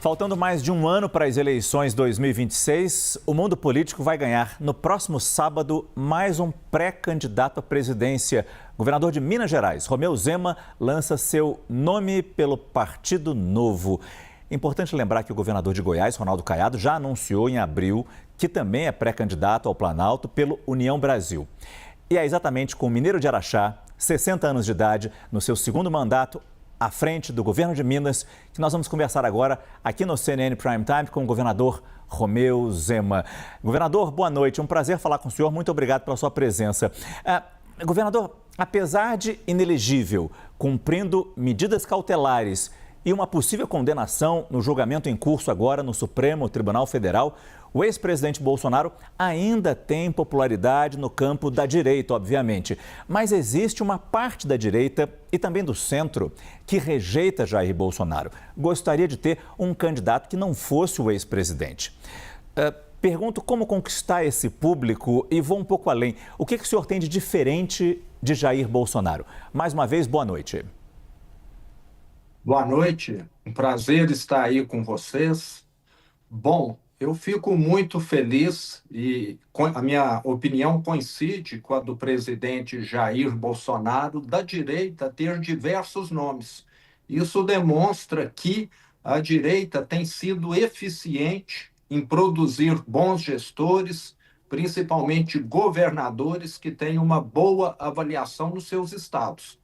Faltando mais de um ano para as eleições 2026, o mundo político vai ganhar no próximo sábado mais um pré-candidato à presidência. O governador de Minas Gerais, Romeu Zema, lança seu nome pelo Partido Novo. Importante lembrar que o governador de Goiás, Ronaldo Caiado, já anunciou em abril que também é pré-candidato ao Planalto pelo União Brasil. E é exatamente com o mineiro de Araxá, 60 anos de idade, no seu segundo mandato, à frente do governo de Minas, que nós vamos conversar agora aqui no CNN Prime Time com o governador Romeu Zema. Governador, boa noite, um prazer falar com o senhor, muito obrigado pela sua presença. Governador, apesar de inelegível, cumprindo medidas cautelares e uma possível condenação no julgamento em curso agora no Supremo Tribunal Federal, o ex-presidente Bolsonaro ainda tem popularidade no campo da direita, obviamente. Mas existe uma parte da direita e também do centro que rejeita Jair Bolsonaro. Gostaria de ter um candidato que não fosse o ex-presidente. Pergunto como conquistar esse público e vou um pouco além. O que o senhor tem de diferente de Jair Bolsonaro? Mais uma vez, boa noite. Boa noite, um prazer estar aí com vocês. Bom, eu fico muito feliz e a minha opinião coincide com a do presidente Jair Bolsonaro, da direita ter diversos nomes. Isso demonstra que a direita tem sido eficiente em produzir bons gestores, principalmente governadores que têm uma boa avaliação nos seus estados.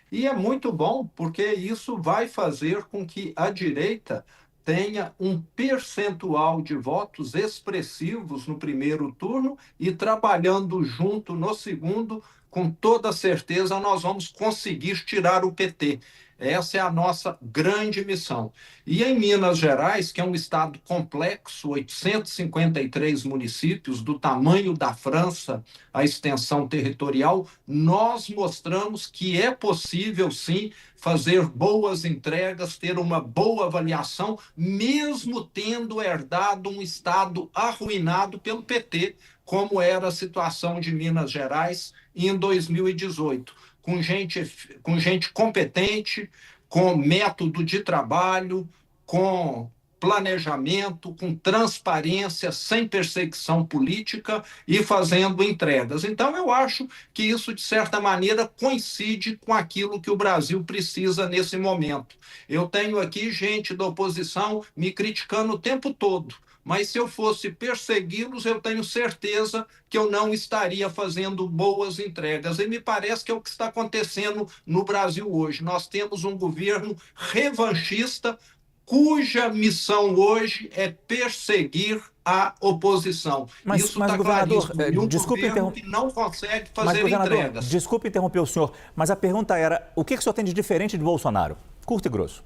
E é muito bom porque isso vai fazer com que a direita tenha um percentual de votos expressivos no primeiro turno e trabalhando junto no segundo, com toda certeza nós vamos conseguir tirar o PT. Essa é a nossa grande missão. E em Minas Gerais, que é um estado complexo, 853 municípios, do tamanho da França, a extensão territorial, nós mostramos que é possível, sim, fazer boas entregas, ter uma boa avaliação, mesmo tendo herdado um estado arruinado pelo PT, como era a situação de Minas Gerais em 2018. Com gente competente, com método de trabalho, com planejamento, com transparência, sem perseguição política e fazendo entregas. Então, eu acho que isso, de certa maneira, coincide com aquilo que o Brasil precisa nesse momento. Eu tenho aqui gente da oposição me criticando o tempo todo. Mas se eu fosse persegui-los, eu tenho certeza que eu não estaria fazendo boas entregas. E me parece que é o que está acontecendo no Brasil hoje. Nós temos um governo revanchista, cuja missão hoje é perseguir a oposição. Isso está claríssimo. E um governo que não consegue fazer entregas. Desculpe interromper o senhor, mas a pergunta era, o que o senhor tem de diferente de Bolsonaro? Curto e grosso.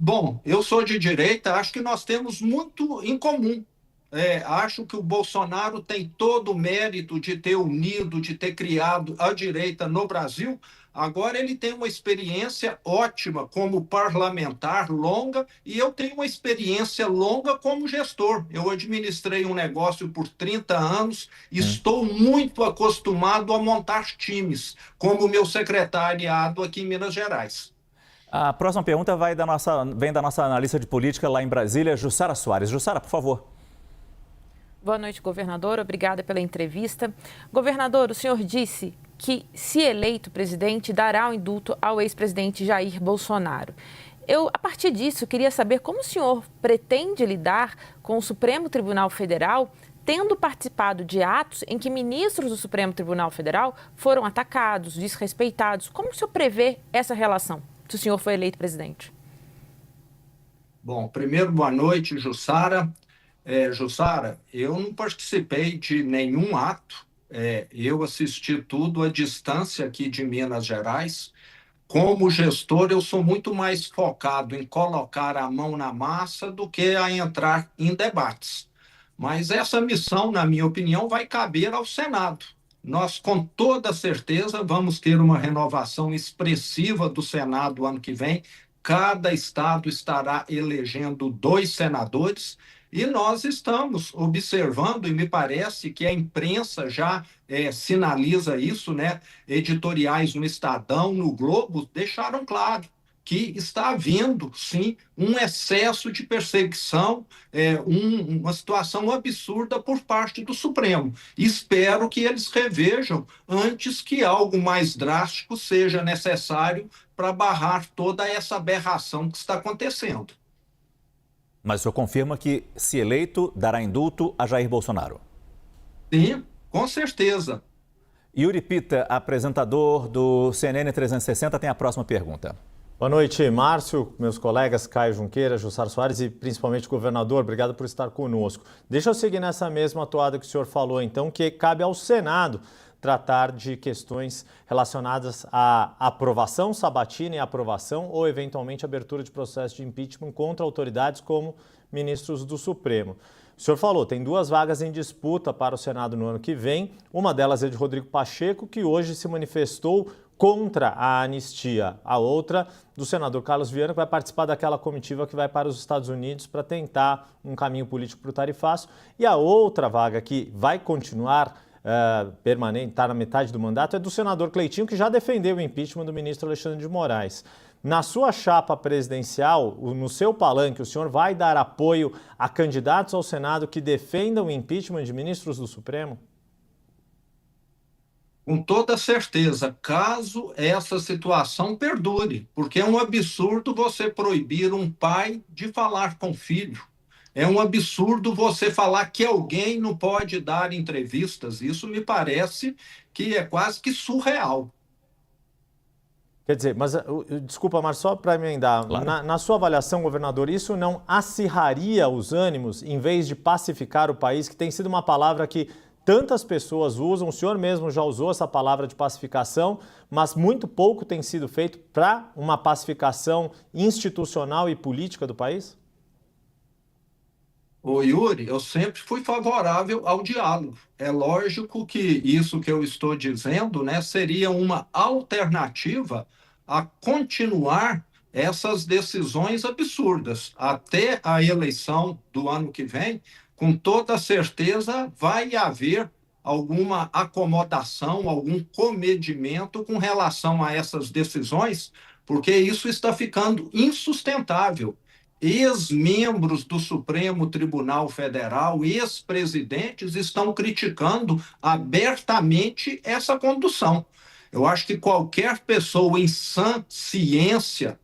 Bom, eu sou de direita, acho que nós temos muito em comum. Acho que o Bolsonaro tem todo o mérito de ter unido, de ter criado a direita no Brasil. Agora ele tem uma experiência ótima como parlamentar, longa, e eu tenho uma experiência longa como gestor. Eu administrei um negócio por 30 anos, estou muito acostumado a montar times, como o meu secretariado aqui em Minas Gerais. A próxima pergunta vem da nossa analista de política lá em Brasília, Jussara Soares. Jussara, por favor. Boa noite, governador. Obrigada pela entrevista. Governador, o senhor disse que, se eleito presidente, dará o indulto ao ex-presidente Jair Bolsonaro. Eu, a partir disso, queria saber como o senhor pretende lidar com o Supremo Tribunal Federal, tendo participado de atos em que ministros do Supremo Tribunal Federal foram atacados, desrespeitados. Como o senhor prevê essa relação, se o senhor foi eleito presidente? Bom, primeiro, boa noite, Jussara. Jussara, eu não participei de nenhum ato. Eu assisti tudo à distância aqui de Minas Gerais. Como gestor, eu sou muito mais focado em colocar a mão na massa do que a entrar em debates. Mas essa missão, na minha opinião, vai caber ao Senado. Nós, com toda certeza, vamos ter uma renovação expressiva do Senado ano que vem. Cada estado estará elegendo 2 senadores e nós estamos observando, e me parece que a imprensa já sinaliza isso, né? Editoriais no Estadão, no Globo, deixaram claro que está havendo, sim, um excesso de perseguição, uma situação absurda por parte do Supremo. Espero que eles revejam antes que algo mais drástico seja necessário para barrar toda essa aberração que está acontecendo. Mas o senhor confirma que, se eleito, dará indulto a Jair Bolsonaro? Sim, com certeza. Yuri Pita, apresentador do CNN 360, tem a próxima pergunta. Boa noite, Márcio, meus colegas Caio Junqueira, Jussara Soares e principalmente o governador. Obrigado por estar conosco. Deixa eu seguir nessa mesma toada que o senhor falou, então, que cabe ao Senado tratar de questões relacionadas à aprovação sabatina e aprovação ou, eventualmente, abertura de processo de impeachment contra autoridades como ministros do Supremo. O senhor falou, tem 2 vagas em disputa para o Senado no ano que vem. Uma delas é de Rodrigo Pacheco, que hoje se manifestou contra a anistia. A outra, do senador Carlos Viana, que vai participar daquela comitiva que vai para os Estados Unidos para tentar um caminho político para o tarifaço. E a outra vaga que vai continuar permanente, está na metade do mandato, é do senador Cleitinho, que já defendeu o impeachment do ministro Alexandre de Moraes. Na sua chapa presidencial, no seu palanque, o senhor vai dar apoio a candidatos ao Senado que defendam o impeachment de ministros do Supremo? Com toda certeza, caso essa situação perdure, porque é um absurdo você proibir um pai de falar com o filho. É um absurdo você falar que alguém não pode dar entrevistas. Isso me parece que é quase que surreal. Quer dizer, mas desculpa, mas só para emendar, Claro. na sua avaliação, governador, isso não acirraria os ânimos em vez de pacificar o país, que tem sido uma palavra que tantas pessoas usam, o senhor mesmo já usou essa palavra de pacificação, mas muito pouco tem sido feito para uma pacificação institucional e política do país? Ô Yuri, eu sempre fui favorável ao diálogo. É lógico que isso que eu estou dizendo, né, seria uma alternativa a continuar essas decisões absurdas. Até a eleição do ano que vem, com toda certeza vai haver alguma acomodação, algum comedimento com relação a essas decisões, porque isso está ficando insustentável. Ex-membros do Supremo Tribunal Federal, ex-presidentes, estão criticando abertamente essa condução. Eu acho que qualquer pessoa em sã ciência,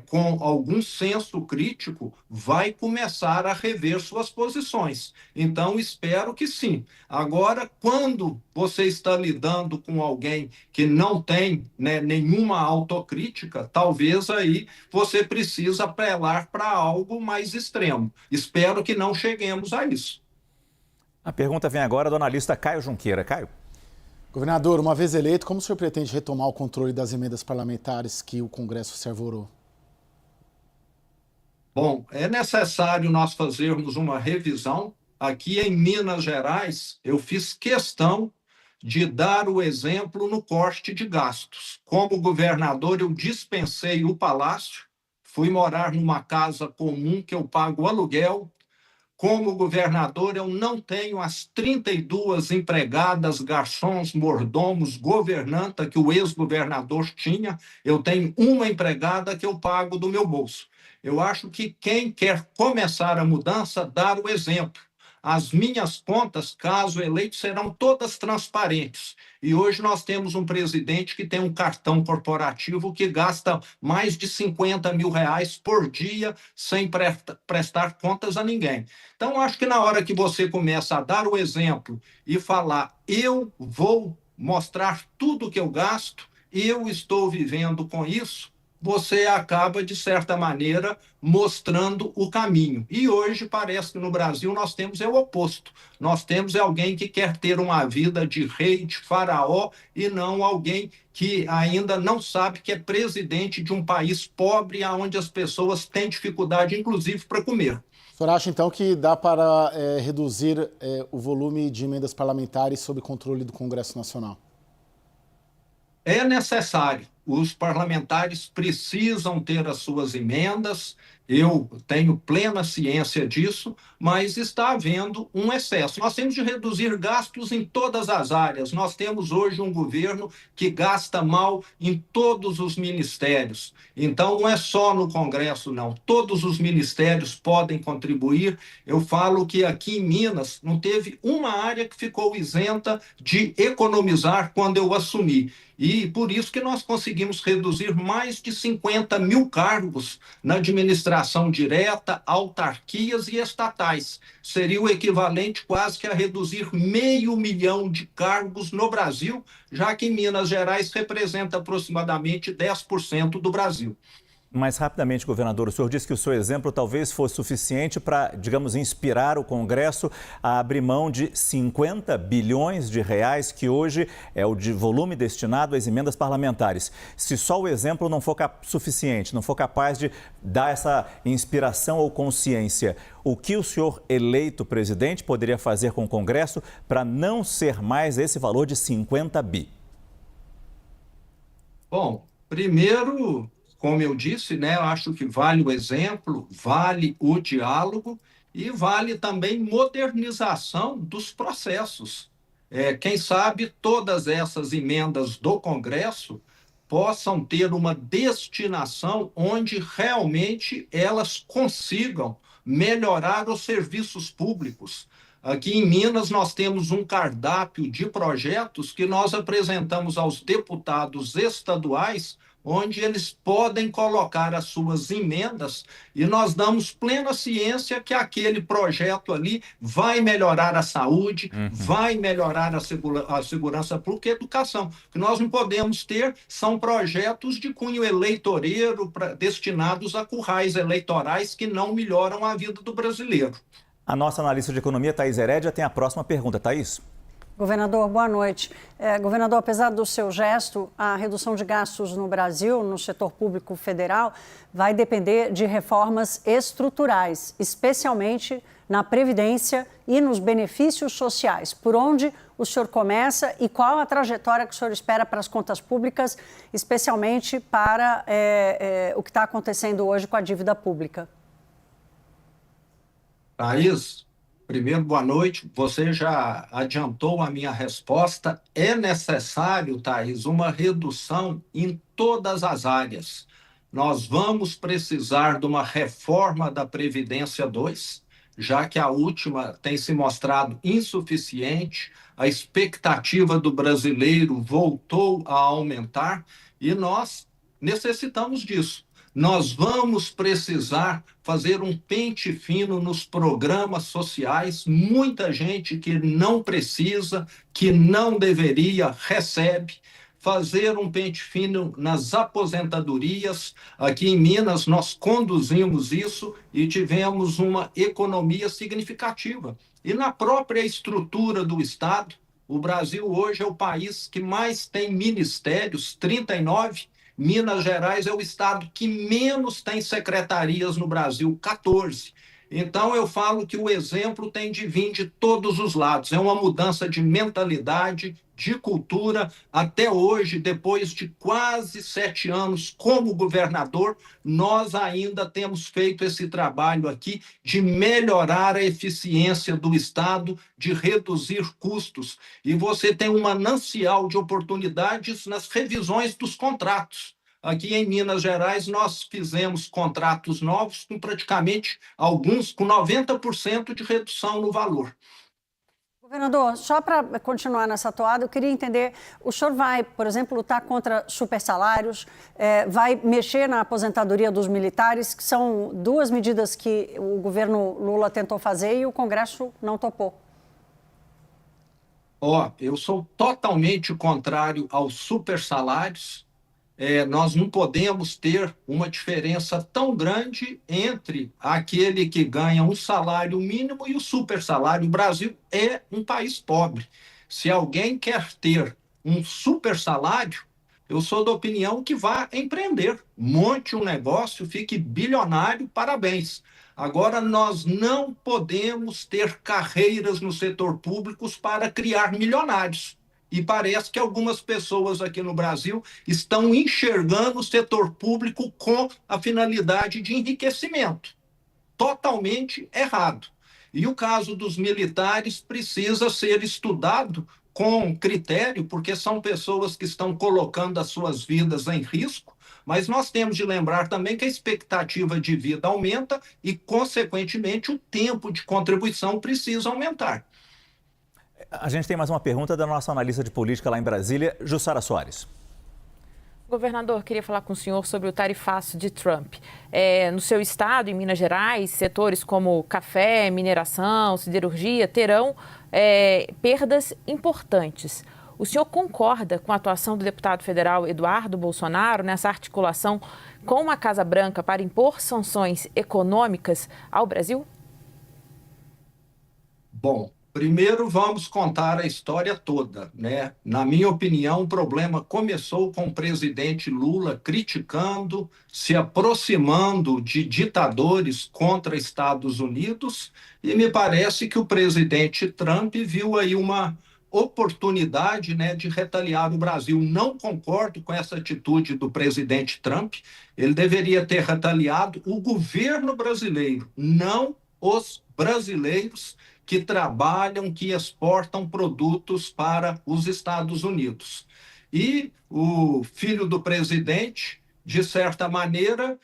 com algum senso crítico, vai começar a rever suas posições. Então, espero que sim. Agora, quando você está lidando com alguém que não tem, né, nenhuma autocrítica, talvez aí você precisa apelar para algo mais extremo. Espero que não cheguemos a isso. A pergunta vem agora do analista Caio Junqueira. Caio. Governador, uma vez eleito, como o senhor pretende retomar o controle das emendas parlamentares que o Congresso se arvorou? Bom, é necessário nós fazermos uma revisão. Aqui em Minas Gerais, eu fiz questão de dar o exemplo no corte de gastos. Como governador, eu dispensei o palácio, fui morar numa casa comum que eu pago aluguel. Como governador, eu não tenho as 32 empregadas, garçons, mordomos, governanta que o ex-governador tinha. Eu tenho uma empregada que eu pago do meu bolso. Eu acho que quem quer começar a mudança, dar o exemplo. As minhas contas, caso eleito, serão todas transparentes. E hoje nós temos um presidente que tem um cartão corporativo que gasta mais de 50 mil reais por dia sem prestar contas a ninguém. Então, acho que na hora que você começa a dar o exemplo e falar, eu vou mostrar tudo que eu gasto, eu estou vivendo com isso, você acaba, de certa maneira, mostrando o caminho. E hoje parece que no Brasil nós temos o oposto. Nós temos alguém que quer ter uma vida de rei, de faraó, e não alguém que ainda não sabe que é presidente de um país pobre, onde as pessoas têm dificuldade, inclusive, para comer. O senhor acha, então, que dá para reduzir o volume de emendas parlamentares sob controle do Congresso Nacional? É necessário. Os parlamentares precisam ter as suas emendas. Eu tenho plena ciência disso, mas está havendo um excesso. Nós temos de reduzir gastos em todas as áreas. Nós temos hoje um governo que gasta mal em todos os ministérios. Então, não é só no Congresso, não. Todos os ministérios podem contribuir. Eu falo que aqui em Minas não teve uma área que ficou isenta de economizar quando eu assumi. E por isso que nós conseguimos reduzir mais de 50 mil cargos na administração direta, autarquias e estatais. Seria o equivalente quase que a reduzir 500 mil de cargos no Brasil, já que Minas Gerais representa aproximadamente 10% do Brasil. Mais rapidamente, governador, o senhor disse que o seu exemplo talvez fosse suficiente para, digamos, inspirar o Congresso a abrir mão de 50 bilhões de reais, que hoje é o de volume destinado às emendas parlamentares. Se só o exemplo não for suficiente, não for capaz de dar essa inspiração ou consciência, o que o senhor, eleito presidente, poderia fazer com o Congresso para não ser mais esse valor de 50 bi? Bom, primeiro, como eu disse, né, eu acho que vale o exemplo, vale o diálogo e vale também modernização dos processos. Quem sabe todas essas emendas do Congresso possam ter uma destinação onde realmente elas consigam melhorar os serviços públicos. Aqui em Minas, nós temos um cardápio de projetos que nós apresentamos aos deputados estaduais, onde eles podem colocar as suas emendas e nós damos plena ciência que aquele projeto ali vai melhorar a saúde, vai melhorar a segurança pública e a educação. O que nós não podemos ter são projetos de cunho eleitoreiro destinados a currais eleitorais que não melhoram a vida do brasileiro. A nossa analista de economia, Thaís Herédia, tem a próxima pergunta. Thaís. Governador, boa noite. Governador, apesar do seu gesto, a redução de gastos no Brasil, no setor público federal, vai depender de reformas estruturais, especialmente na Previdência e nos benefícios sociais. Por onde o senhor começa e qual a trajetória que o senhor espera para as contas públicas, especialmente para o que está acontecendo hoje com a dívida pública? Thaís, primeiro, boa noite. Você já adiantou a minha resposta. É necessário, Thaís, uma redução em todas as áreas. Nós vamos precisar de uma reforma da Previdência 2, já que a última tem se mostrado insuficiente, a expectativa do brasileiro voltou a aumentar e nós necessitamos disso. Nós vamos precisar fazer um pente fino nos programas sociais. Muita gente que não precisa, que não deveria, recebe. Fazer um pente fino nas aposentadorias. Aqui em Minas, nós conduzimos isso e tivemos uma economia significativa. E na própria estrutura do Estado, o Brasil hoje é o país que mais tem ministérios, 39. Minas Gerais é o estado que menos tem secretarias no Brasil, 14. Então, eu falo que o exemplo tem de vir de todos os lados. É uma mudança de mentalidade, de cultura. Até hoje, depois de quase 7 anos como governador, nós ainda temos feito esse trabalho aqui de melhorar a eficiência do Estado, de reduzir custos. E você tem um manancial de oportunidades nas revisões dos contratos. Aqui em Minas Gerais, nós fizemos contratos novos com praticamente alguns com 90% de redução no valor. Governador, só para continuar nessa toada, eu queria entender, o senhor vai, por exemplo, lutar contra supersalários, vai mexer na aposentadoria dos militares, que são 2 medidas que o governo Lula tentou fazer e o Congresso não topou. Eu sou totalmente contrário aos supersalários. Nós não podemos ter uma diferença tão grande entre aquele que ganha um salário mínimo e o supersalário. O Brasil é um país pobre. Se alguém quer ter um supersalário, eu sou da opinião que vá empreender, monte um negócio, fique bilionário, parabéns. Agora, nós não podemos ter carreiras no setor público para criar milionários. E parece que algumas pessoas aqui no Brasil estão enxergando o setor público com a finalidade de enriquecimento. Totalmente errado. E o caso dos militares precisa ser estudado com critério, porque são pessoas que estão colocando as suas vidas em risco, mas nós temos de lembrar também que a expectativa de vida aumenta e, consequentemente, o tempo de contribuição precisa aumentar. A gente tem mais uma pergunta da nossa analista de política lá em Brasília, Jussara Soares. Governador, queria falar com o senhor sobre o tarifaço de Trump. No seu estado, em Minas Gerais, setores como café, mineração, siderurgia terão perdas importantes. O senhor concorda com a atuação do deputado federal Eduardo Bolsonaro nessa articulação com a Casa Branca para impor sanções econômicas ao Brasil? Bom, primeiro vamos contar a história toda, né? Na minha opinião, o problema começou com o presidente Lula criticando, se aproximando de ditadores contra Estados Unidos, e me parece que o presidente Trump viu aí uma oportunidade, né, de retaliar o Brasil. Não concordo com essa atitude do presidente Trump. Ele deveria ter retaliado o governo brasileiro, não os brasileiros que trabalham, que exportam produtos para os Estados Unidos. E o filho do presidente, de certa maneira,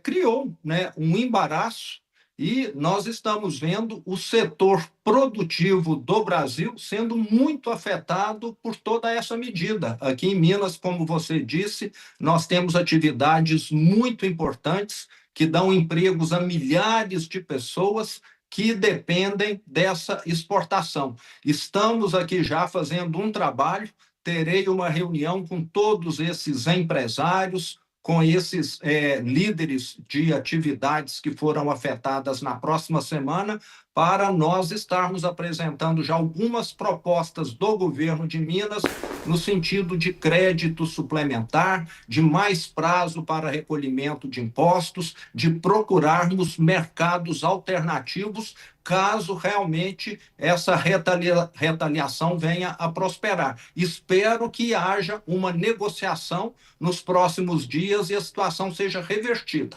criou, né, um embaraço, e nós estamos vendo o setor produtivo do Brasil sendo muito afetado por toda essa medida. Aqui em Minas, como você disse, nós temos atividades muito importantes que dão empregos a milhares de pessoas que dependem dessa exportação. Estamos aqui já fazendo um trabalho, terei uma reunião com todos esses empresários, com esses líderes de atividades que foram afetadas na próxima semana, para nós estarmos apresentando já algumas propostas do governo de Minas no sentido de crédito suplementar, de mais prazo para recolhimento de impostos, de procurarmos mercados alternativos caso realmente essa retaliação venha a prosperar. Espero que haja uma negociação nos próximos dias e a situação seja revertida.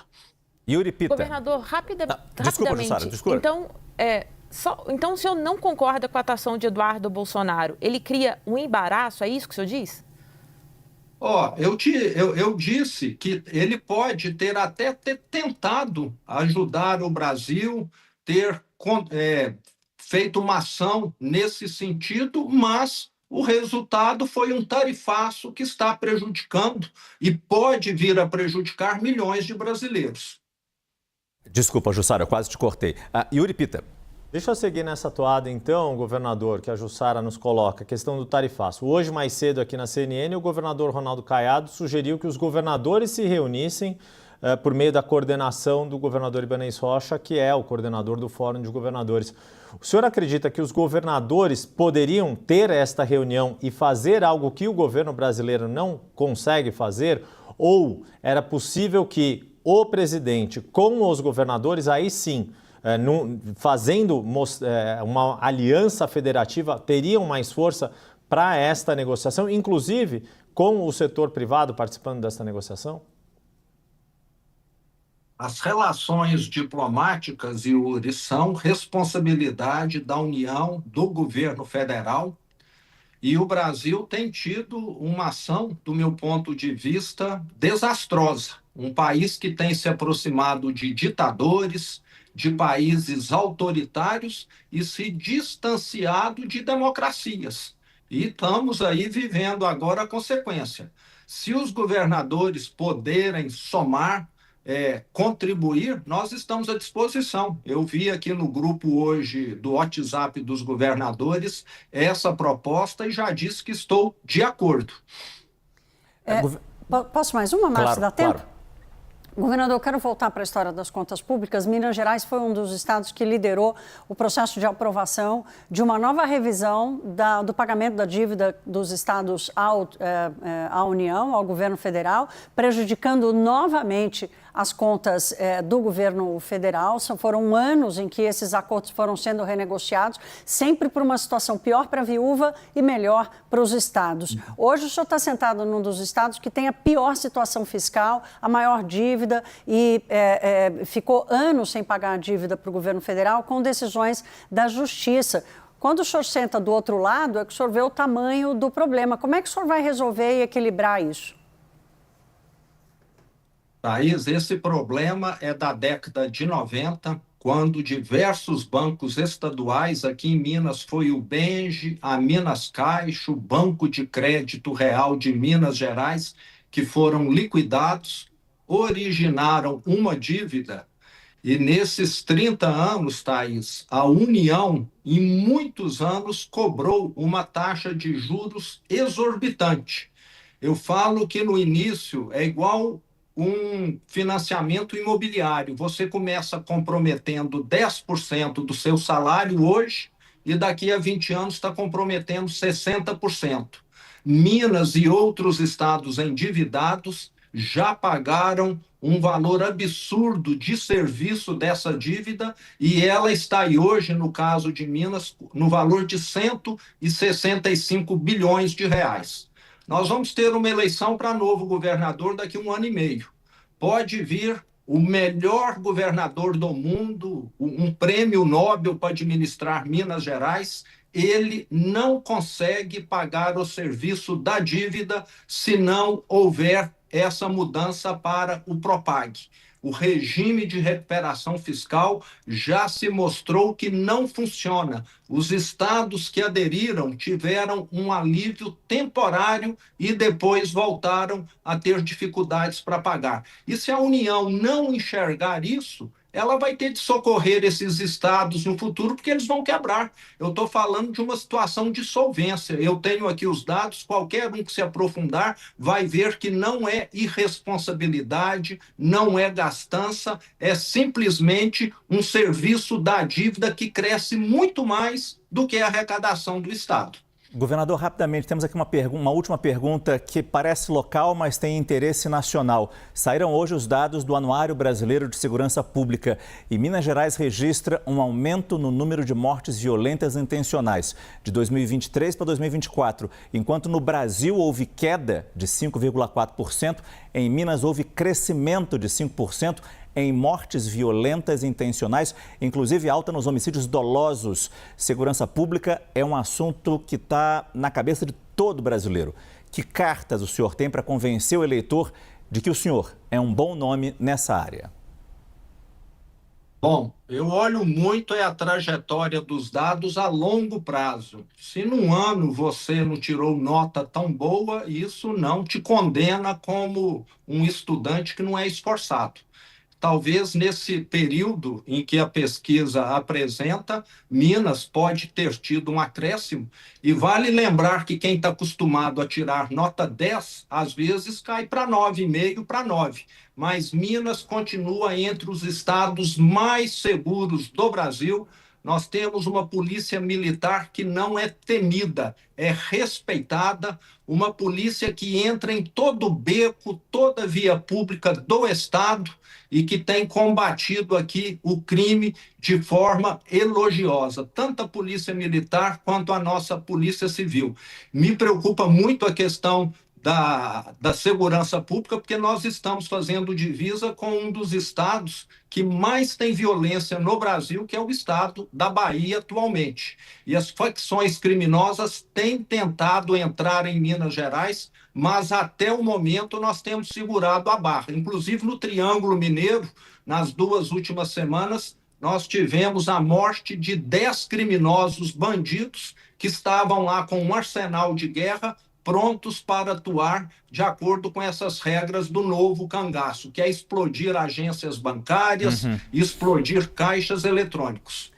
Yuri Pita. Governador, Desculpa, rapidamente. Jussara, desculpa. Então, o senhor não concorda com a atuação de Eduardo Bolsonaro? Ele cria um embaraço, é isso que o senhor diz? Eu disse que ele pode ter até tentado ajudar o Brasil, ter feito uma ação nesse sentido, mas o resultado foi um tarifaço que está prejudicando e pode vir a prejudicar milhões de brasileiros. Desculpa, Jussara, eu quase te cortei. Yuri Pita. Deixa eu seguir nessa toada, então, governador, que a Jussara nos coloca, a questão do tarifaço. Hoje, mais cedo, aqui na CNN, o governador Ronaldo Caiado sugeriu que os governadores se reunissem por meio da coordenação do governador Ibanez Rocha, que é o coordenador do Fórum de Governadores. O senhor acredita que os governadores poderiam ter esta reunião e fazer algo que o governo brasileiro não consegue fazer? Ou era possível que o presidente, com os governadores, aí sim, fazendo uma aliança federativa, teriam mais força para esta negociação, inclusive com o setor privado participando dessa negociação? As relações diplomáticas, Yuri, são responsabilidade da União, do governo federal, e o Brasil tem tido uma ação, do meu ponto de vista, desastrosa. Um país que tem se aproximado de ditadores, de países autoritários e se distanciado de democracias. E estamos aí vivendo agora a consequência. Se os governadores puderem somar, contribuir, nós estamos à disposição. Eu vi aqui no grupo hoje do WhatsApp dos governadores essa proposta e já disse que estou de acordo. Posso mais uma, Márcio? Claro, Dá tempo? claro. Governador, eu quero voltar para a história das contas públicas. Minas Gerais foi um dos estados que liderou o processo de aprovação de uma nova revisão do pagamento da dívida dos estados à União, ao governo federal, prejudicando novamente as contas do governo federal. Foram anos em que esses acordos foram sendo renegociados, sempre por uma situação pior para a viúva e melhor para os estados. Hoje o senhor está sentado num dos estados que tem a pior situação fiscal, a maior dívida e ficou anos sem pagar a dívida para o governo federal com decisões da Justiça. Quando o senhor senta do outro lado, é que o senhor vê o tamanho do problema. Como é que o senhor vai resolver e equilibrar isso? Thaís, esse problema é da década de 90, quando diversos bancos estaduais, aqui em Minas foi o Benge, a Minas Caixa, o Banco de Crédito Real de Minas Gerais, que foram liquidados, originaram uma dívida. E nesses 30 anos, Thaís, a União, em muitos anos, cobrou uma taxa de juros exorbitante. Eu falo que no início é igual um financiamento imobiliário. Você começa comprometendo 10% do seu salário hoje e daqui a 20 anos está comprometendo 60%. Minas e outros estados endividados já pagaram um valor absurdo de serviço dessa dívida e ela está aí hoje, no caso de Minas, no valor de 165 bilhões de reais. Nós vamos ter uma eleição para novo governador daqui a 1 ano e meio. Pode vir o melhor governador do mundo, um prêmio Nobel para administrar Minas Gerais, ele não consegue pagar o serviço da dívida se não houver essa mudança para o Propag. O regime de recuperação fiscal já se mostrou que não funciona. Os estados que aderiram tiveram um alívio temporário e depois voltaram a ter dificuldades para pagar. E se a União não enxergar isso, ela vai ter de socorrer esses estados no futuro, porque eles vão quebrar. Eu estou falando de uma situação de solvência. Eu tenho aqui os dados, qualquer um que se aprofundar vai ver que não é irresponsabilidade, não é gastança, é simplesmente um serviço da dívida que cresce muito mais do que a arrecadação do Estado. Governador, rapidamente, temos aqui uma última pergunta que parece local, mas tem interesse nacional. Saíram hoje os dados do Anuário Brasileiro de Segurança Pública e Minas Gerais registra um aumento no número de mortes violentas intencionais de 2023 para 2024. Enquanto no Brasil houve queda de 5,4%, em Minas houve crescimento de 5%. Em mortes violentas intencionais, inclusive alta nos homicídios dolosos. Segurança pública é um assunto que está na cabeça de todo brasileiro. Que cartas o senhor tem para convencer o eleitor de que o senhor é um bom nome nessa área? Bom, eu olho muito a trajetória dos dados a longo prazo. Se num ano você não tirou nota tão boa, isso não te condena como um estudante que não é esforçado. Talvez nesse período em que a pesquisa apresenta, Minas pode ter tido um acréscimo. E vale lembrar que quem está acostumado a tirar nota 10, às vezes cai para 9,5 para 9. Mas Minas continua entre os estados mais seguros do Brasil. Nós temos uma polícia militar que não é temida, é respeitada, uma polícia que entra em todo beco, toda via pública do Estado e que tem combatido aqui o crime de forma elogiosa, tanto a polícia militar quanto a nossa polícia civil. Me preocupa muito a questão da segurança pública, porque nós estamos fazendo divisa com um dos estados que mais tem violência no Brasil, que é o estado da Bahia atualmente. E as facções criminosas têm tentado entrar em Minas Gerais, mas até o momento nós temos segurado a barra. Inclusive no Triângulo Mineiro, nas 2 últimas semanas, nós tivemos a morte de 10 criminosos bandidos que estavam lá com um arsenal de guerra prontos para atuar de acordo com essas regras do novo cangaço, que é explodir agências bancárias, explodir caixas eletrônicos.